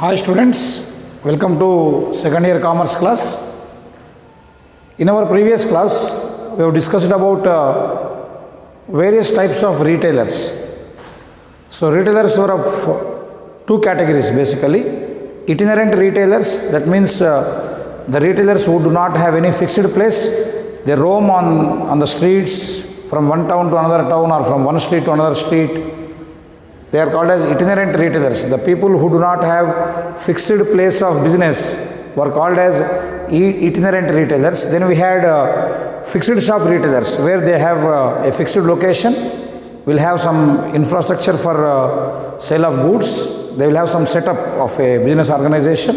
Hi students, welcome to second year commerce class. In our previous class, we have discussed about various types of retailers. So retailers were of two categories basically. Itinerant retailers, that means the retailers who do not have any fixed place. They roam on the streets from one town to another town or from one street to another street. They are called as itinerant retailers. The people who do not have fixed place of business were called as itinerant retailers. Then we had fixed shop retailers where they have a fixed location, will have some infrastructure for sale of goods. They will have some setup of a business organization,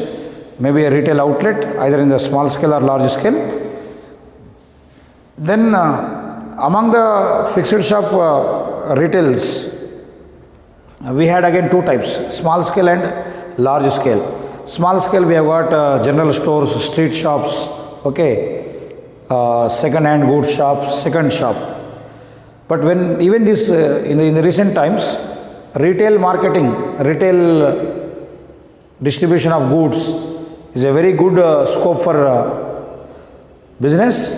maybe a retail outlet, either in the small scale or large scale. Then among the fixed shop retails, we had again two types, small scale and large scale. Small scale we have got general stores, street shops, okay, second hand goods shops, second shop. But when even this in the recent times, retail marketing, retail distribution of goods is a very good scope for business.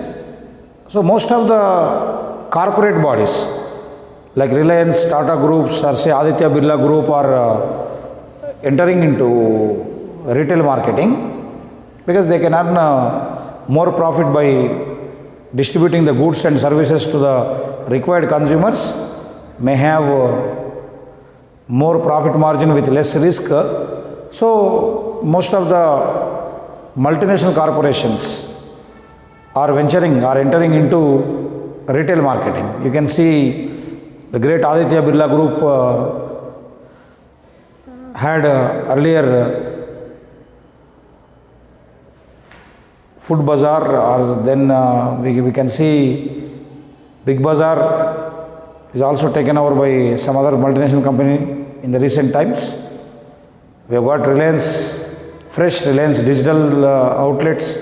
So most of the corporate bodies like Reliance, Tata Groups or say Aditya Birla Group are entering into retail marketing because they can earn more profit by distributing the goods and services to the required consumers, may have more profit margin with less risk. So most of the multinational corporations are entering into retail marketing. You can see the great Aditya Birla Group had earlier Food Bazaar, or then we can see Big Bazaar is also taken over by some other multinational company in the recent times. We have got Reliance Fresh, Reliance Digital Outlets,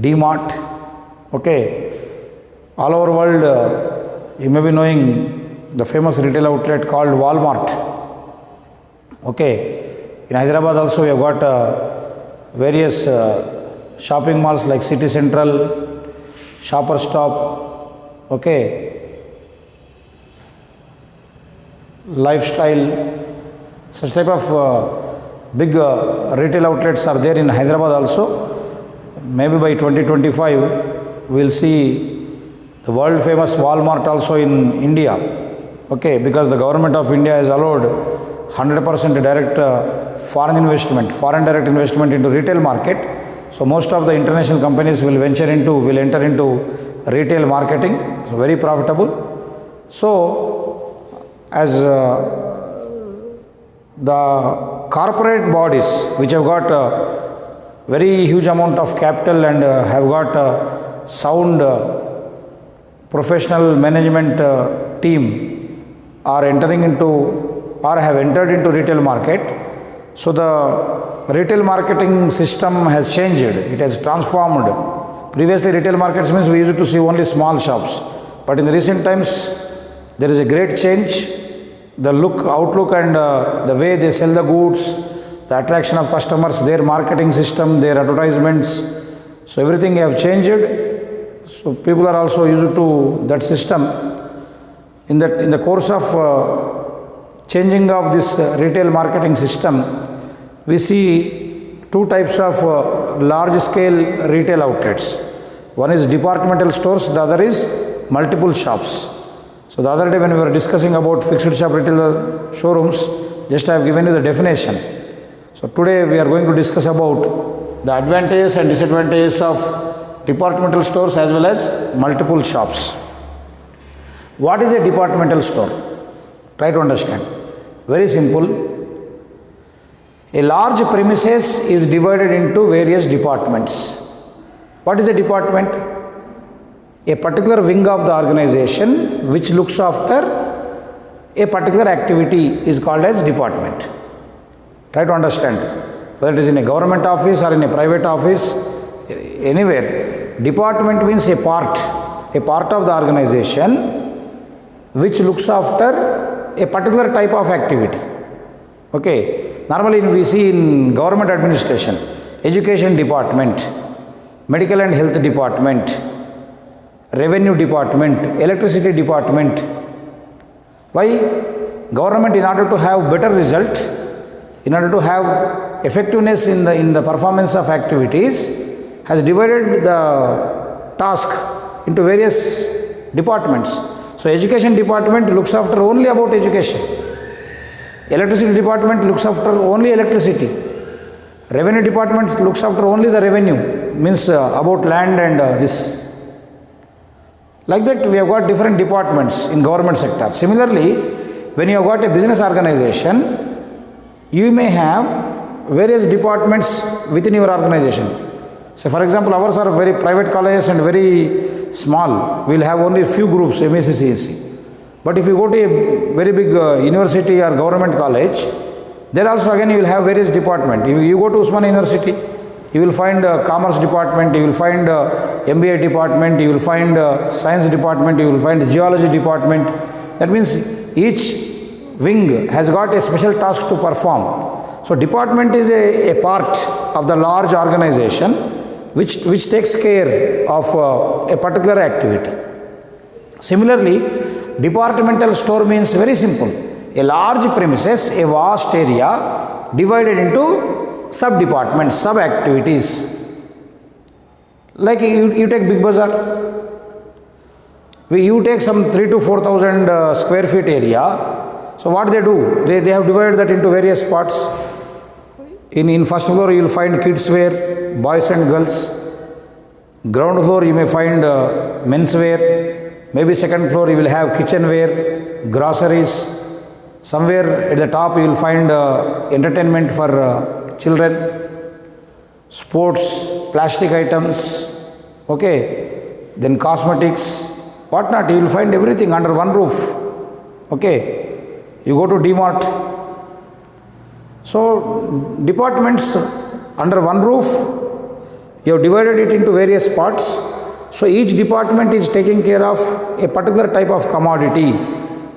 D-Mart, okay. All over world, you may be knowing the famous retail outlet called Walmart. Okay, in Hyderabad also we have got various shopping malls like City Central, Shoppers Stop, okay, Lifestyle. Such type of big retail outlets are there in Hyderabad also. Maybe by 2025 we will see the world famous Walmart also in India. Okay, because the government of India has allowed 100% direct foreign direct investment into retail market. So most of the international companies will enter into retail marketing. So very profitable. So as the corporate bodies which have got very huge amount of capital and have got sound professional management team are entering into or have entered into retail market. So the retail marketing system has changed, it has transformed. Previously retail markets means we used to see only small shops, but in the recent times there is a great change. The outlook and the way they sell the goods, the attraction of customers, their marketing system, their advertisements, so everything have changed. So people are also used to that system. In the course of changing of this retail marketing system, we see two types of large scale retail outlets. One is departmental stores, the other is multiple shops. So the other day when we were discussing about fixed shop retail showrooms, just I have given you the definition. So today we are going to discuss about the advantages and disadvantages of departmental stores as well as multiple shops. What is a departmental store? Try to understand. Very simple. A large premises is divided into various departments. What is a department? A particular wing of the organization which looks after a particular activity is called as department. Try to understand. Whether it is in a government office or in a private office, anywhere. Department means a part of the organization which looks after a particular type of activity. Okay, Normally we see in government administration, education department, medical and health department, revenue department, electricity department. Why? Government, in order to have better result, in order to have effectiveness in the performance of activities, has divided the task into various departments. So education department looks after only about education. Electricity department looks after only electricity. Revenue department looks after only the revenue, means about land and this. Like that, we have got different departments in government sector. Similarly, when you have got a business organization, you may have various departments within your organization. So, for example, ours are very private colleges and very small. We will have only a few groups, MSc, CSc. But if you go to a very big university or government college, there also again you will have various departments. If you go to Usman University, you will find commerce department, you will find MBA department, you will find science department, you will find geology department. That means each wing has got a special task to perform. So department is a part of the large organization which takes care of a particular activity. Similarly, departmental store means very simple. A large premises, a vast area divided into sub-departments, sub-activities. Like you take Big Bazaar. You take some 3 to 4,000 square feet area. So what they do? They have divided that into various parts. In first floor you will find kids wear, boys and girls. Ground floor you may find men's wear. Maybe second floor you will have kitchenware, groceries. Somewhere at the top you will find entertainment for children, sports, plastic items, okay, then cosmetics, whatnot. You will find everything under one roof. Okay, you go to DMart. So departments under one roof, you have divided it into various parts. So each department is taking care of a particular type of commodity.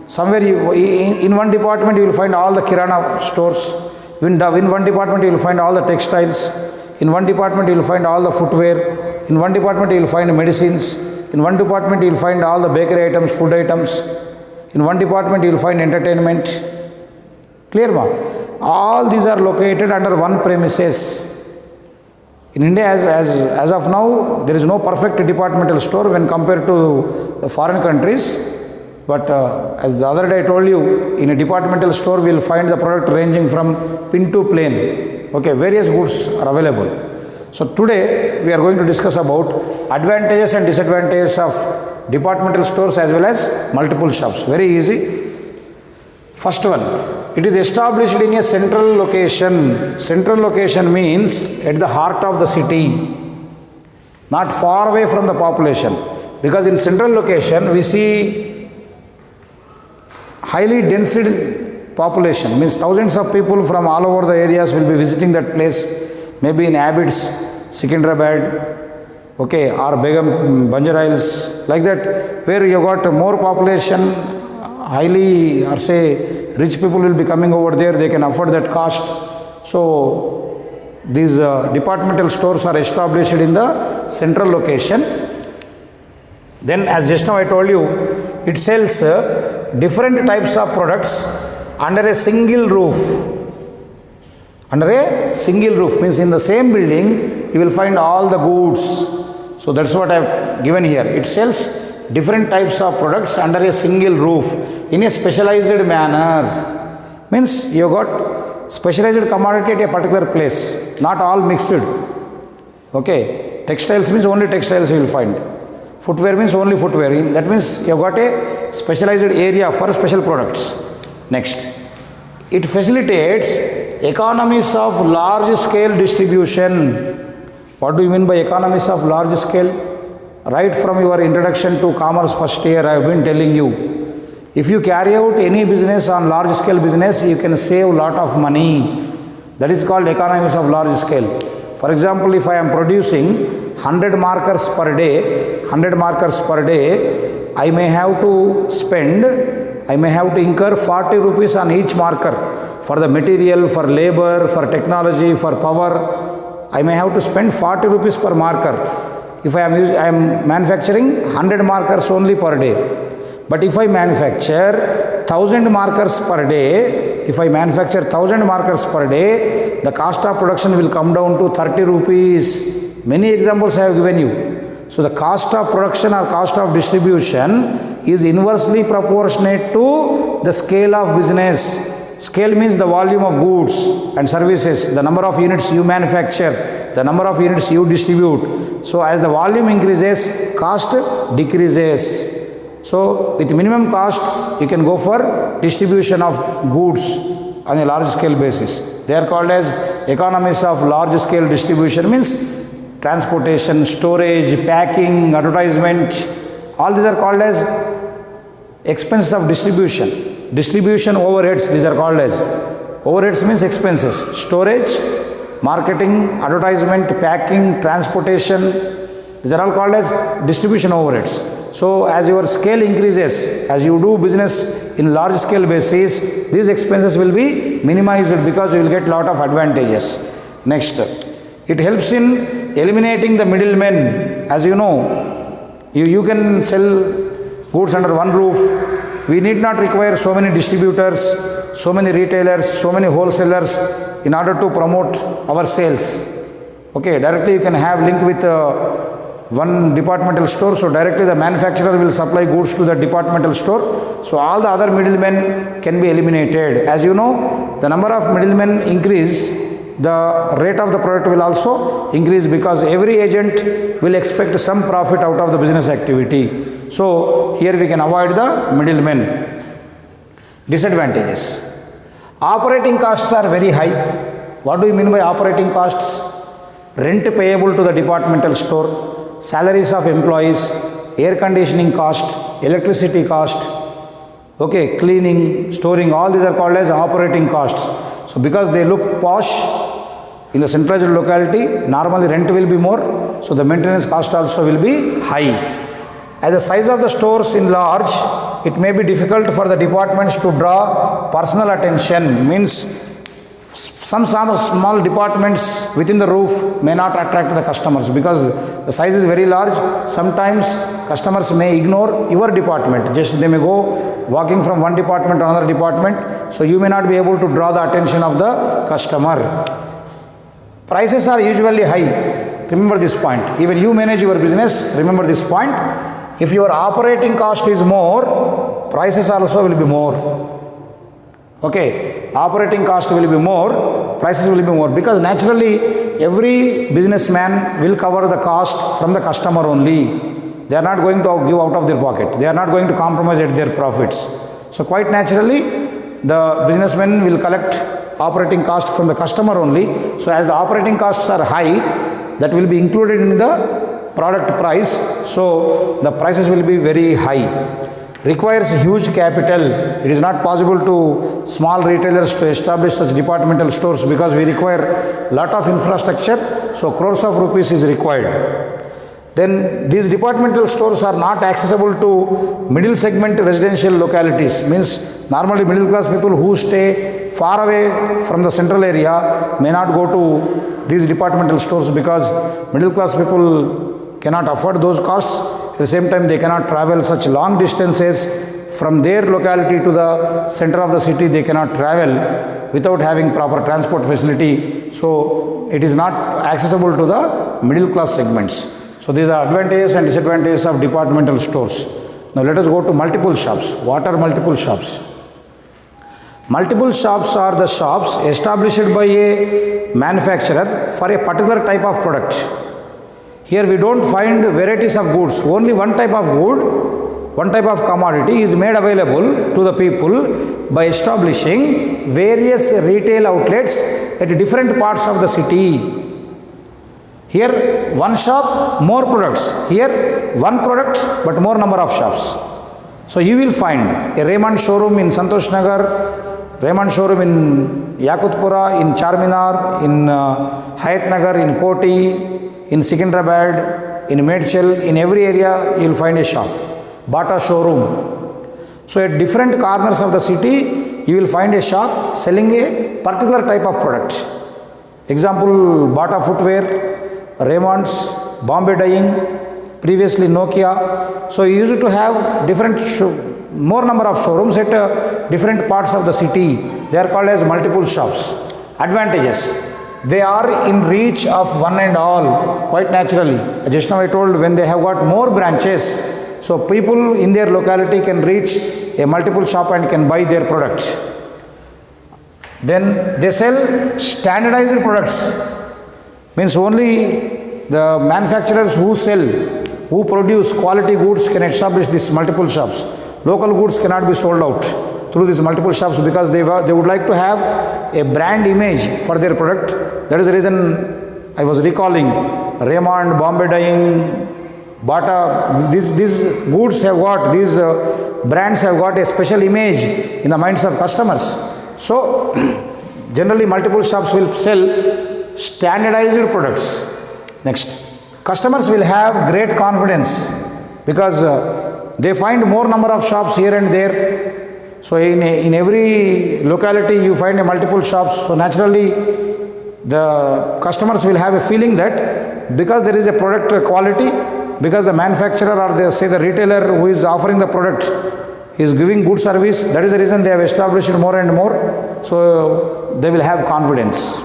Somewhere in one department you will find all the kirana stores. In one department you will find all the textiles. In one department you will find all the footwear. In one department you will find medicines. In one department you will find all the bakery items, food items. In one department you will find entertainment. Clear ma? All these are located under one premises. In India, as of now, there is no perfect departmental store when compared to the foreign countries. But as the other day I told you, in a departmental store we will find the product ranging from pin to plain. Okay, various goods are available. So today we are going to discuss about advantages and disadvantages of departmental stores as well as multiple shops. Very easy. First one, it is established in a central location. Central location means at the heart of the city, not far away from the population. Because in central location we see highly dense population, means thousands of people from all over the areas will be visiting that place, maybe in Abbots, Secunderabad, okay, or Begum, Banjar Hills, like that, where you got more population, highly, or say, rich people will be coming over there, they can afford that cost. So, these departmental stores are established in the central location. Then, as just now I told you, it sells different types of products under a single roof. Under a single roof means in the same building you will find all the goods. So that's what I have given here. It sells different types of products under a single roof in a specialized manner. Means you got specialized commodity at a particular place, not all mixed. Okay, textiles means only textiles you will find. Footwear means only footwear. That means you have got a specialized area for special products. Next, it facilitates economies of large scale distribution. What do you mean by economies of large scale? Right from your introduction to commerce first year, I have been telling you, if you carry out any business on large scale business, you can save a lot of money. That is called economies of large scale. For example, if I am producing 100 markers per day, I may have to spend I may have to incur 40 rupees on each marker for the material, for labor, for technology, for power. I may have to spend 40 rupees per marker. If I am manufacturing 100 markers only per day. But if I manufacture 1000 markers per day, the cost of production will come down to 30 rupees. Many examples I have given you. So the cost of production or cost of distribution is inversely proportionate to the scale of business. Scale means the volume of goods and services, the number of units you manufacture, the number of units you distribute. So as the volume increases, cost decreases. So with minimum cost, you can go for distribution of goods on a large scale basis. They are called as economies of large scale distribution, means transportation, storage, packing, advertisement, all these are called as expenses of distribution. Distribution overheads, these are called as. Overheads means expenses. Storage, marketing, advertisement, packing, transportation, these are all called as distribution overheads. So as your scale increases, as you do business in large scale basis, these expenses will be minimized because you will get lot of advantages. Next, it helps in eliminating the middlemen. As you know, you can sell goods under one roof. We need not require so many distributors, so many retailers, so many wholesalers in order to promote our sales. Okay, directly you can have link with one departmental store. So directly the manufacturer will supply goods to the departmental store. So all the other middlemen can be eliminated. As you know, the number of middlemen increase, the rate of the product will also increase because every agent will expect some profit out of the business activity. So here we can avoid the middlemen. Disadvantages. Operating costs are very high. What do you mean by operating costs? Rent payable to the departmental store, salaries of employees, air conditioning cost, electricity cost, okay, cleaning, storing, all these are called as operating costs. So because they look posh in the centralized locality, normally rent will be more, so the maintenance cost also will be high. As the size of the stores in large, it may be difficult for the departments to draw personal attention. Means some small departments within the roof may not attract the customers because the size is very large. Sometimes customers may ignore your department. Just they may go walking from one department to another department. So you may not be able to draw the attention of the customer. Prices are usually high. Remember this point. Even you manage your business, remember this point. If your operating cost is more, prices also will be more. Okay, operating cost will be more, prices will be more, because naturally every businessman will cover the cost from the customer only. They are not going to give out of their pocket. They are not going to compromise at their profits. So quite naturally, the businessman will collect operating cost from the customer only. So as the operating costs are high, that will be included in the product price. So the prices will be very high. Requires huge capital. It is not possible to small retailers to establish such departmental stores because we require lot of infrastructure. So crores of rupees is required. Then these departmental stores are not accessible to middle segment residential localities. Means normally middle class people who stay far away from the central area may not go to these departmental stores because middle class people cannot afford those costs. At the same time, they cannot travel such long distances from their locality to the center of the city. They cannot travel without having proper transport facility. So it is not accessible to the middle class segments. So these are advantages and disadvantages of departmental stores. Now let us go to multiple shops. What are multiple shops? Multiple shops are the shops established by a manufacturer for a particular type of product. Here we don't find varieties of goods. Only one type of good, one type of commodity is made available to the people by establishing various retail outlets at different parts of the city. Here one shop, more products. Here one product, but more number of shops. So you will find a Raymond showroom in Santosh Nagar, Raymond showroom in Yakutpura, in Charminar, in Hayat Nagar, in Koti, in Secunderabad, in Medchal, in every area you will find a shop. Bata showroom. So at different corners of the city, you will find a shop selling a particular type of product. Example, Bata footwear, Raymond's, Bombay dyeing, previously Nokia. So you used to have more number of showrooms at different parts of the city. They are called as multiple shops. Advantages. They are in reach of one and all, quite naturally. Just now I told, when they have got more branches, so people in their locality can reach a multiple shop and can buy their products. Then they sell standardized products. Means only the manufacturers who produce quality goods can establish these multiple shops. Local goods cannot be sold out through these multiple shops because they would like to have a brand image for their product. That is the reason I was recalling Raymond, Bombay dyeing, Bata. These goods have got, these brands have got a special image in the minds of customers. So generally multiple shops will sell standardized products. Next, customers will have great confidence because they find more number of shops here and there. So in every locality you find a multiple shops. So naturally the customers will have a feeling that because there is a product quality, because the manufacturer or the retailer who is offering the product is giving good service, that is the reason they have established more and more. So they will have confidence.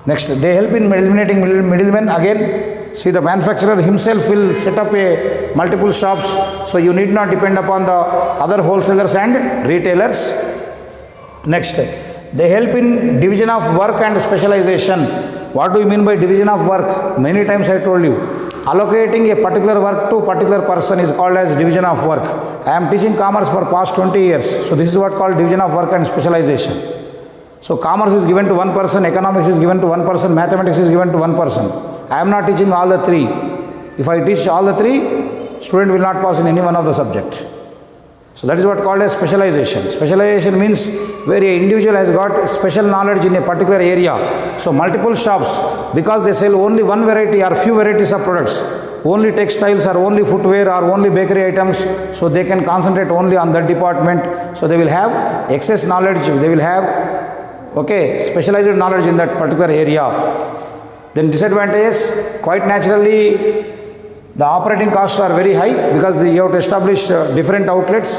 Next, they help in eliminating middlemen. Again, see, the manufacturer himself will set up a multiple shops, so you need not depend upon the other wholesalers and retailers. Next, they help in division of work and specialization. What do you mean by division of work? Many times I told you, allocating a particular work to particular person is called as division of work. I am teaching commerce for past 20 years, so this is what called division of work and specialization. So commerce is given to one person, economics is given to one person, mathematics is given to one person. I am not teaching all the three. If I teach all the three, student will not pass in any one of the subject. So that is what called as specialization. Specialization means where an individual has got special knowledge in a particular area. So multiple shops, because they sell only one variety or few varieties of products, only textiles or only footwear or only bakery items, so they can concentrate only on that department. So they will have excess knowledge, they will have specialized knowledge in that particular area. Then disadvantages, quite naturally, the operating costs are very high because you have to establish different outlets,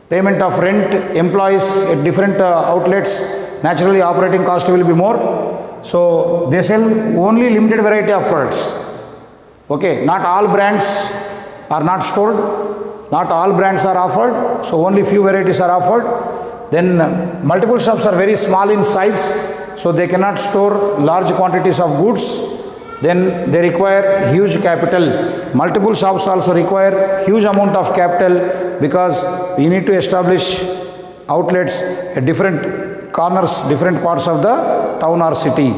payment of rent, employees at different outlets, naturally operating cost will be more. So they sell only limited variety of products. Not all brands are not stored, not all brands are offered, so only few varieties are offered. Then multiple shops are very small in size, so they cannot store large quantities of goods. Then they require huge capital. Multiple shops also require huge amount of capital because you need to establish outlets at different corners, different parts of the town or city.